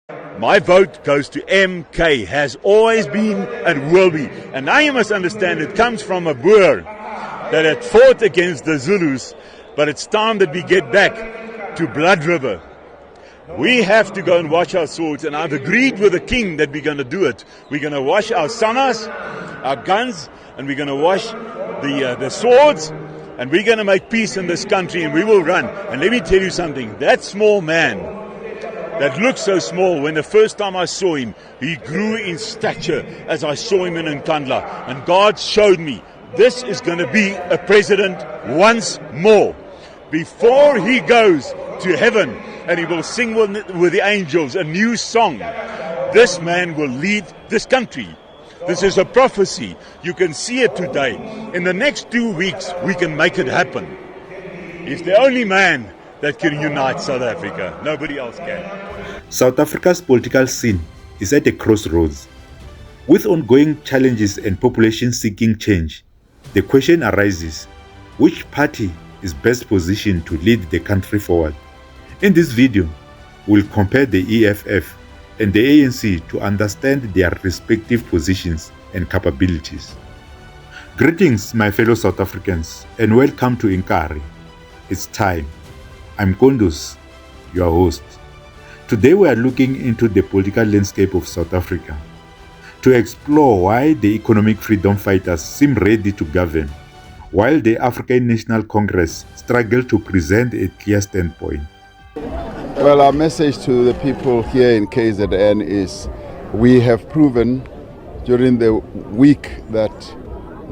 My vote goes to MK, has always been and will be. And now you must understand it comes from a Boer that had fought against the Zulus, but it's time that we get back to Blood River. We have to go and wash our swords, and I've agreed with the king that we're going to do it. We're going to wash our sanas, our guns, and we're going to wash the swords, and we're going to make peace in this country, and we will run. And let me tell you something, that small man that looked so small, when the first time I saw him, he grew in stature as I saw him in Nkandla. And God showed me, this is going to be a president once more. Before he goes to heaven and he will sing with the angels a new song, this man will lead this country. This is a prophecy. You can see it today. In the next 2 weeks, we can make it happen. He's the only man that can unite South Africa. Nobody else can. South Africa's political scene is at a crossroads. With ongoing challenges and population seeking change, the question arises, which party is best positioned to lead the country forward? In this video, we'll compare the EFF and the ANC to understand their respective positions and capabilities. Greetings, my fellow South Africans, and welcome to Inkari. It's time. I'm Kondus, your host. Today we are looking into the political landscape of South Africa to explore why the economic freedom fighters seem ready to govern, while the African National Congress struggle to present a clear standpoint. Well, our message to the people here in KZN is we have proven during the week that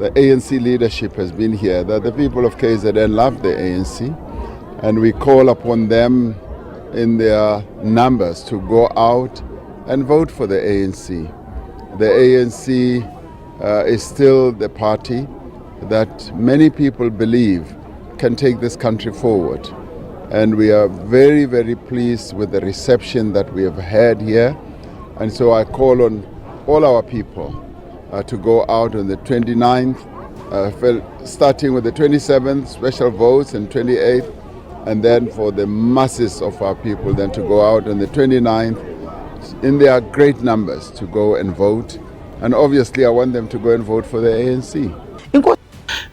the ANC leadership has been here that the people of KZN love the ANC, and we call upon them in their numbers to go out and vote for the ANC. The ANC is still the party that many people believe can take this country forward. And we are very, very pleased with the reception that we have had here. And so I call on all our people to go out on the 29th, starting with the 27th, special votes, and 28th, and then for the masses of our people then to go out on the 29th in their great numbers to go and vote. And obviously I want them to go and vote for the ANC.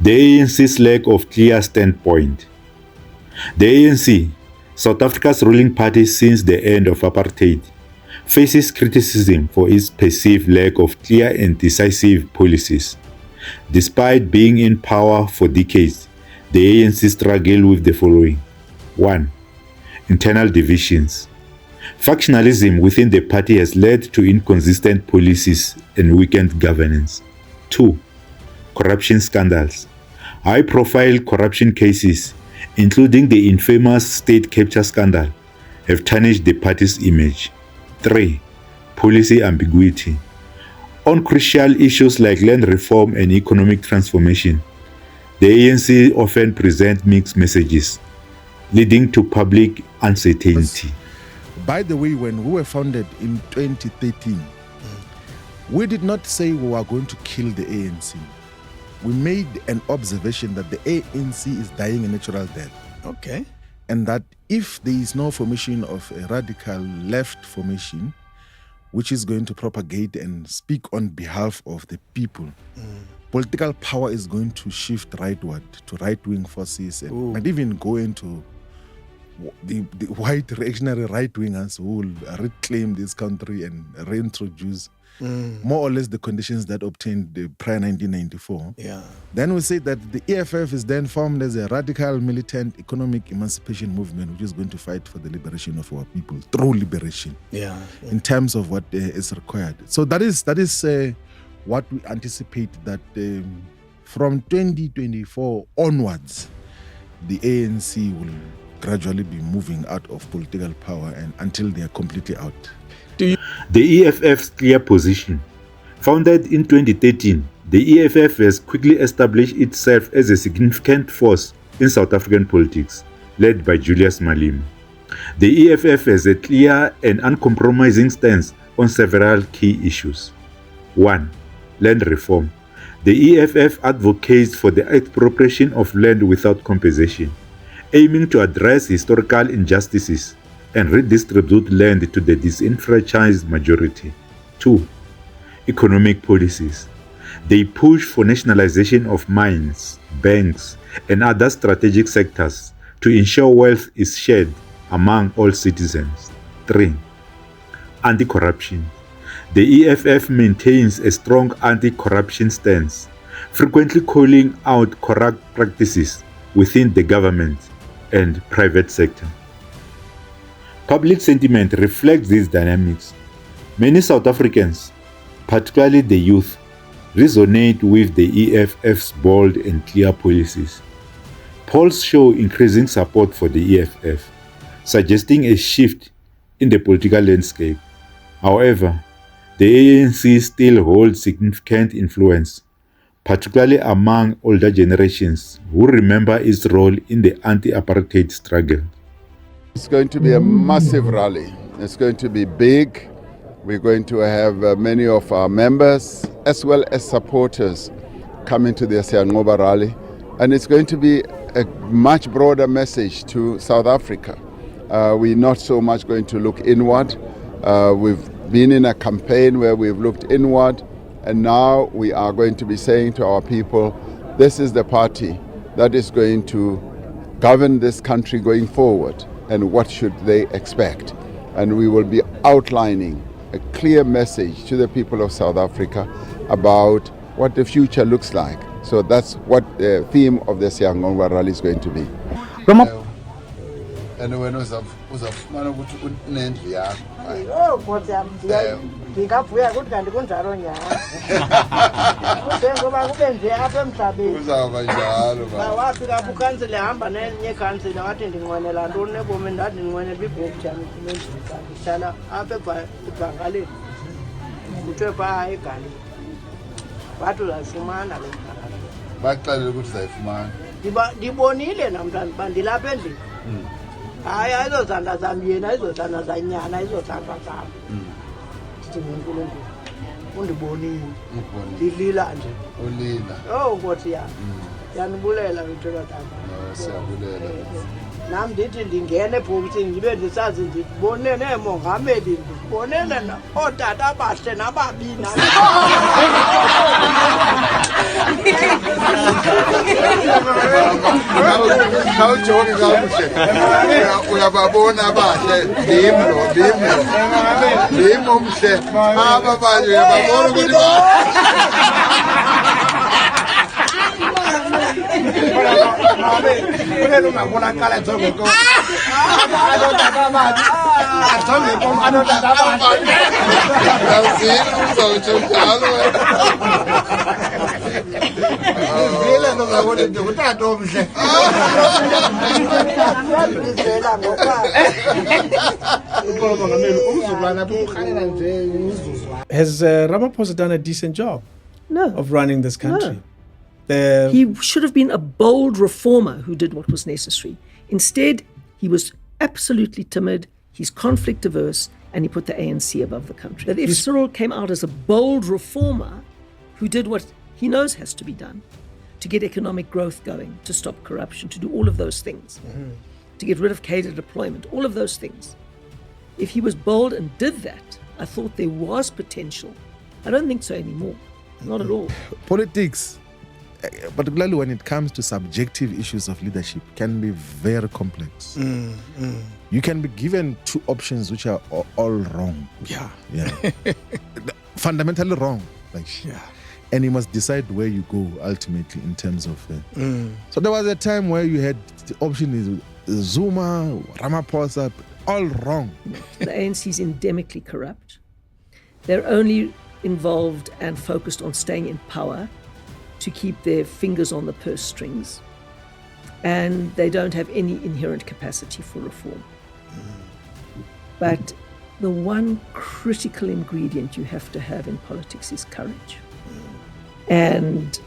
The ANC's lack of clear standpoint. The ANC, South Africa's ruling party since the end of apartheid, faces criticism for its perceived lack of clear and decisive policies. Despite being in power for decades, the ANC struggle with the following. 1. Internal divisions. Factionalism within the party has led to inconsistent policies and weakened governance. 2. Corruption scandals. High-profile corruption cases, including the infamous state capture scandal, have tarnished the party's image. 3. Policy ambiguity. On crucial issues like land reform and economic transformation, the ANC often present mixed messages, leading to public uncertainty. By the way, when we were founded in 2013, we did not say we were going to kill the ANC. We made an observation that the ANC is dying a natural death. Okay. And that if there is no formation of a radical left formation, which is going to propagate and speak on behalf of the people, political power is going to shift rightward to right-wing forces and even go into the white reactionary right-wingers who will reclaim this country and reintroduce more or less the conditions that obtained the prior 1994. Yeah. Then we say that the EFF is then formed as a radical militant economic emancipation movement which is going to fight for the liberation of our people, through liberation, in terms of what is required. So that is what we anticipate that from 2024 onwards, the ANC will gradually be moving out of political power and until they are completely out. The EFF's clear position. Founded in 2013, the EFF has quickly established itself as a significant force in South African politics, led by Julius Malema. The EFF has a clear and uncompromising stance on several key issues. 1. Land reform. The EFF advocates for the expropriation of land without compensation, aiming to address historical injustices and redistribute land to the disenfranchised majority. 2. Economic policies. They push for nationalization of mines, banks, and other strategic sectors to ensure wealth is shared among all citizens. 3. Anti-corruption. The EFF maintains a strong anti-corruption stance, frequently calling out corrupt practices within the government and private sector. Public sentiment reflects these dynamics. Many South Africans, particularly the youth, resonate with the EFF's bold and clear policies. Polls show increasing support for the EFF, suggesting a shift in the political landscape. However, the ANC still holds significant influence, particularly among older generations who remember its role in the anti-apartheid struggle. It's going to be a massive rally. It's going to be big. We're going to have many of our members as well as supporters coming to the Siyanqoba rally. And it's going to be a much broader message to South Africa. We're not so much going to look inward. We've been in a campaign where we've looked inward, and now we are going to be saying to our people, this is the party that is going to govern this country going forward, and what should they expect. And we will be outlining a clear message to the people of South Africa about what the future looks like. So that's what the theme of the Siyanqoba rally is going to be. And when uzafumana ukuthi unendlu yakho Nkosi yami ngingavuya ukuthi kanti kunjalo nyana njengoba kube nje apha emhlabeni uzaba njalo wafika apho ukhansile hamba nenye ikhansile wathi ndinqwenela ntoni nebomi ndathi ndinqwenela ibhokthi yami ndihlala apha ebhangaleni kuthiwe phaa egali wathi uzayifumana le mphakathi baxelele ukuthi uzayifumana ndibonile namntwana uba ndilapha endlini hayi ayizozanda zam yena ayizozanda zanyana ayizozanda zam ndiNkulunkulu undibonile ndilila nje ulila Nkosi yami yanibulela ngithola tata siyabulela nam ndithi ndingene ebhokisini ndibe ndisazi ndibone neemongameli ndibonele ootata abahle nababini khawujonge kakuhle uyababona abahle ndim omhle aba banye uyababona ukuthi Has Ramaphosa done a decent job of running this country? He should have been a bold reformer who did what was necessary. Instead, he was absolutely timid, he's conflict averse, and he put the ANC above the country. That if Cyril came out as a bold reformer who did what he knows has to be done to get economic growth going, to stop corruption, to do all of those things, to get rid of cadre deployment, all of those things. If he was bold and did that, I thought there was potential. I don't think so anymore. Not at all. Politics, particularly when it comes to subjective issues of leadership, can be very complex. You can be given two options which are all wrong. Yeah. Fundamentally wrong. And you must decide where you go ultimately in terms of... So there was a time where you had the option is Zuma, Ramaphosa, all wrong. The ANC is endemically corrupt. They're only involved and focused on staying in power to keep their fingers on the purse strings. And they don't have any inherent capacity for reform. But the one critical ingredient you have to have in politics is courage. And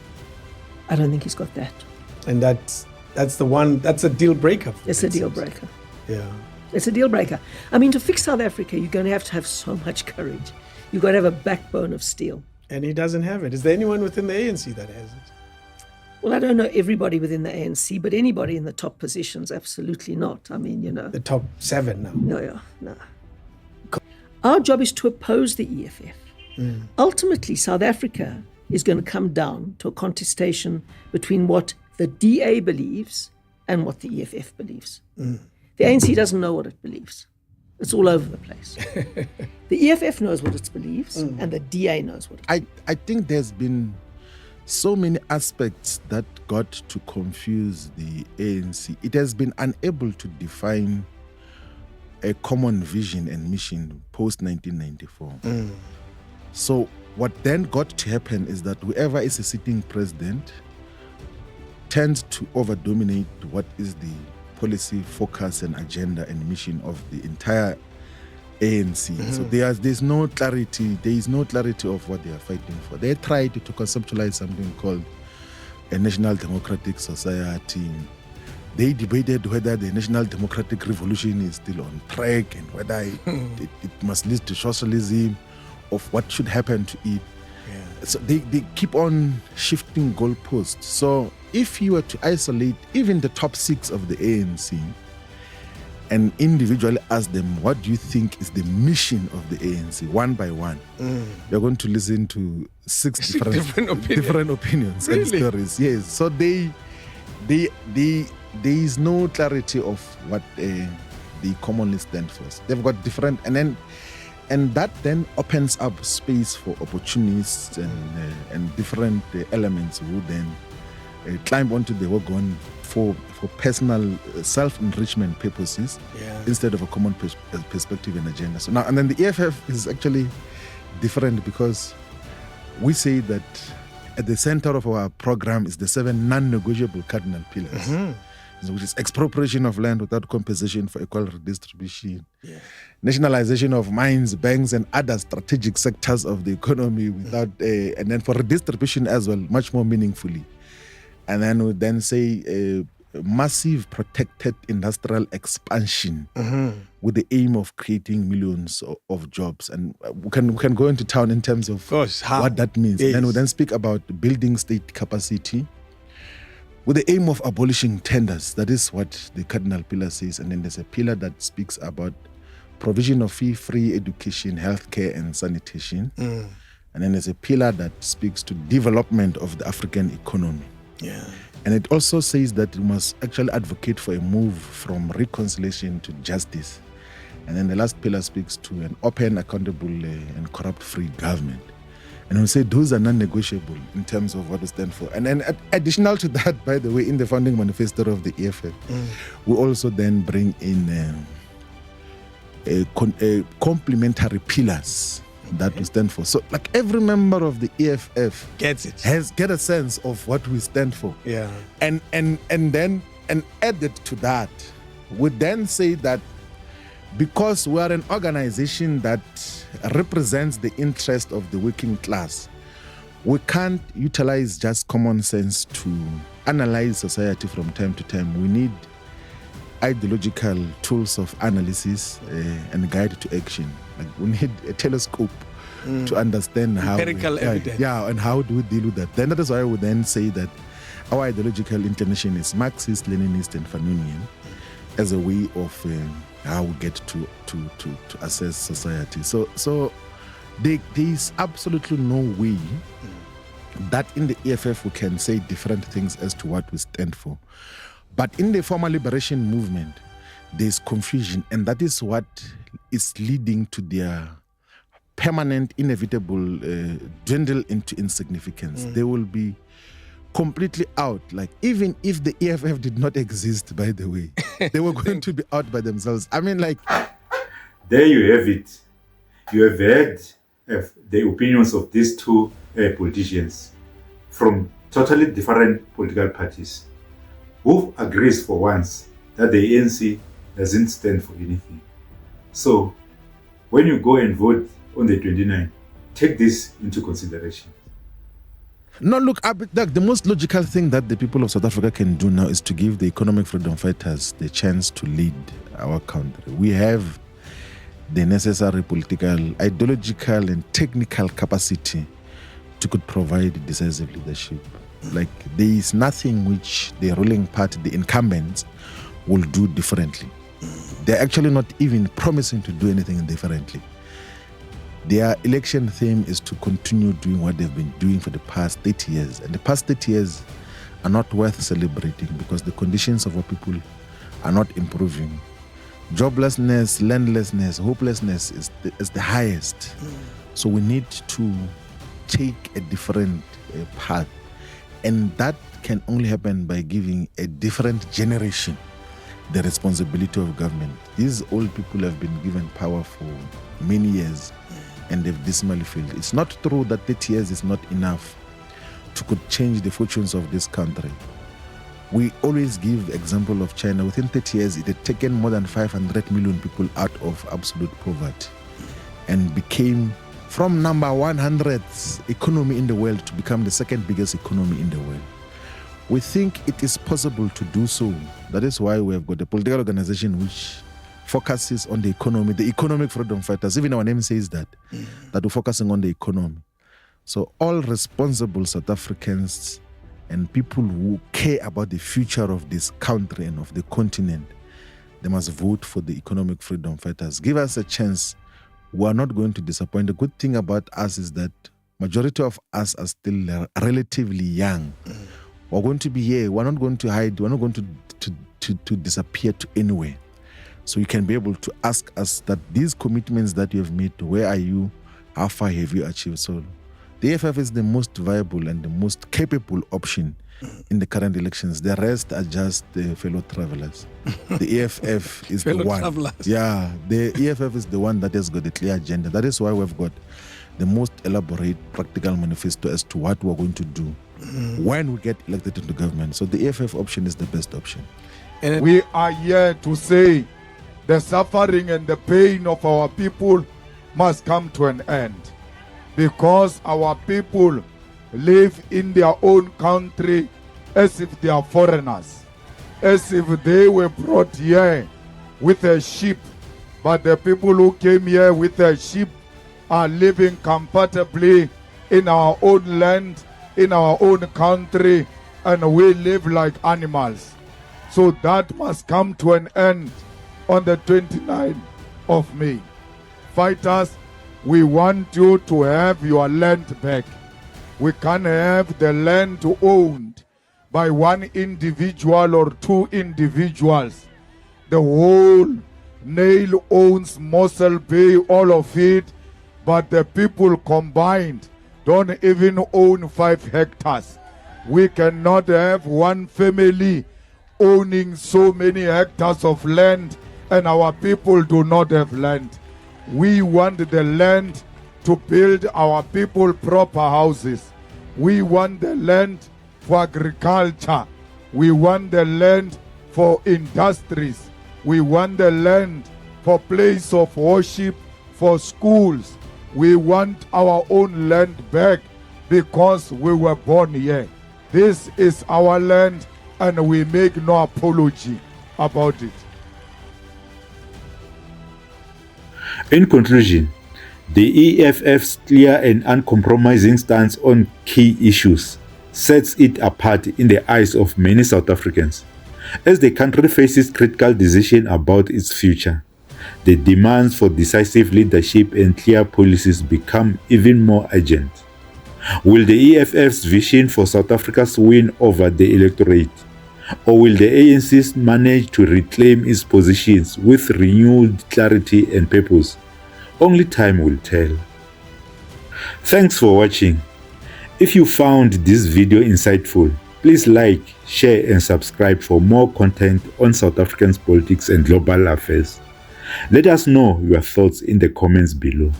I don't think he's got that. And that's a deal breaker. It's a deal breaker. Yeah. It's a deal breaker. I mean, to fix South Africa, you're going to have so much courage. You've got to have a backbone of steel. And he doesn't have it. Is there anyone within the ANC that has it? Well, I don't know everybody within the ANC, but anybody in the top positions, absolutely not. I mean, The top 7 now. No. Our job is to oppose the EFF. Ultimately, South Africa is going to come down to a contestation between what the DA believes and what the EFF believes. The ANC doesn't know what it believes. It's all over the place. The EFF knows what it believes, and the DA knows what it believes. I think there's been so many aspects that got to confuse the ANC. It has been unable to define a common vision and mission post-1994. So what then got to happen is that whoever is a sitting president tends to over-dominate what is the policy focus and agenda and mission of the entire ANC. So there's no clarity. There is no clarity of what they are fighting for. They tried to conceptualize something called a national democratic society. They debated whether the national democratic revolution is still on track and whether it must lead to socialism, of what should happen to it. So they keep on shifting goalposts. So if you were to isolate even the top 6 of the ANC and individually ask them, what do you think is the mission of the ANC, one by one, you're going to listen to 6 different opinions Really? and stories. Yes. So there is no clarity of what they commonly stand for. They've got different, and that then opens up space for opportunists and different elements who then climb onto the wagon for personal self-enrichment purposes instead of a common perspective and agenda. So now, and then the EFF is actually different because we say that at the center of our program is the 7 non-negotiable cardinal pillars, which is expropriation of land without compensation for equal redistribution, nationalization of mines, banks, and other strategic sectors of the economy without, and then for redistribution as well, much more meaningfully. And then we then say massive protected industrial expansion with the aim of creating millions of jobs. And we can go into town in terms of what that means. Yes. Then we then speak about building state capacity with the aim of abolishing tenders. That is what the cardinal pillar says. And then there's a pillar that speaks about provision of fee-free education, healthcare, and sanitation. And then there's a pillar that speaks to development of the African economy. And it also says that we must actually advocate for a move from reconciliation to justice. And then the last pillar speaks to an open, accountable, and corrupt-free government. And we say those are non-negotiable in terms of what we stand for. And then additional to that, by the way, in the founding manifesto of the EFF, we also then bring in complementary pillars that we stand for. So like every member of the EFF Gets it. has get a sense of what we stand for. And then added to that, we then say that because we are an organization that represents the interest of the working class, we can't utilize just common sense to analyze society from time to time. We need ideological tools of analysis and guide to action. Like we need a telescope to understand how empirical evidence. And how do we deal with that. Then that is why we then say that our ideological inclination is Marxist, Leninist, and Fanunian as a way of how we get to assess society. So there is absolutely no way that in the EFF we can say different things as to what we stand for. But in the former liberation movement, there's confusion, and that is what is leading to their permanent, inevitable dwindle into insignificance. They will be completely out. Like, even if the EFF did not exist, by the way, they were going to be out by themselves. I mean, like... There you have it. You have heard the opinions of these two politicians from totally different political parties, who agrees for once that the ANC doesn't stand for anything. So, when you go and vote on the 29th, take this into consideration. No, look, the most logical thing that the people of South Africa can do now is to give the economic freedom fighters the chance to lead our country. We have the necessary political, ideological, and technical capacity to could provide decisive leadership. Like, there is nothing which the ruling party, the incumbents, will do differently. They're actually not even promising to do anything differently. Their election theme is to continue doing what they've been doing for the past 30 years. And the past 30 years are not worth celebrating because the conditions of our people are not improving. Joblessness, landlessness, hopelessness is the highest. So we need to take a different path. And that can only happen by giving a different generation the responsibility of government. These old people have been given power for many years and they've dismally failed. It's not true that 30 years is not enough to could change the fortunes of this country. We always give example of China. Within 30 years, it had taken more than 500 million people out of absolute poverty and became from number 100th economy in the world to become the second biggest economy in the world. We think it is possible to do so. That is why we have got a political organization which focuses on the economy, the economic freedom fighters. Even our name says that we're focusing on the economy. So all responsible South Africans and people who care about the future of this country and of the continent, they must vote for the economic freedom fighters. Give us a chance. We are not going to disappoint. The good thing about us is that majority of us are still relatively young. We're going to be here. We're not going to hide. We're not going to disappear to anywhere. So you can be able to ask us that these commitments that you have made, where are you? How far have you achieved? So the EFF is the most viable and the most capable option in the current elections. The rest are just fellow travelers. The EFF is the one. Travelers. Yeah, the EFF is the one that has got a clear agenda. That is why we've got the most elaborate practical manifesto as to what we're going to do when we get elected into government. So the EFF option is the best option. And we are here to say the suffering and the pain of our people must come to an end, because our people live in their own country as if they are foreigners, as if they were brought here with a ship. But the people who came here with a ship are living comfortably in our own land, in our own country, and we live like animals. So that must come to an end on the 29th of May. Fighters, we want you to have your land back. We can't have the land owned by one individual or two individuals. The whole Nail owns Mossel Bay, all of it, but the people combined don't even own 5 hectares. We cannot have one family owning so many hectares of land and our people do not have land. We want the land to build our people proper houses. We want the land for agriculture. We want the land for industries. We want the land for place of worship, for schools. We want our own land back because we were born here. This is our land and we make no apology about it. In conclusion, the EFF's clear and uncompromising stance on key issues sets it apart in the eyes of many South Africans. As the country faces critical decisions about its future, the demands for decisive leadership and clear policies become even more urgent. Will the EFF's vision for South Africa's win over the electorate, or will the ANC manage to reclaim its positions with renewed clarity and purpose? Only time will tell. Thanks for watching. If you found this video insightful, please like, share and subscribe for more content on South African politics and global affairs. Let us know your thoughts in the comments below.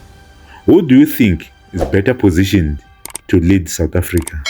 Who do you think is better positioned to lead South Africa?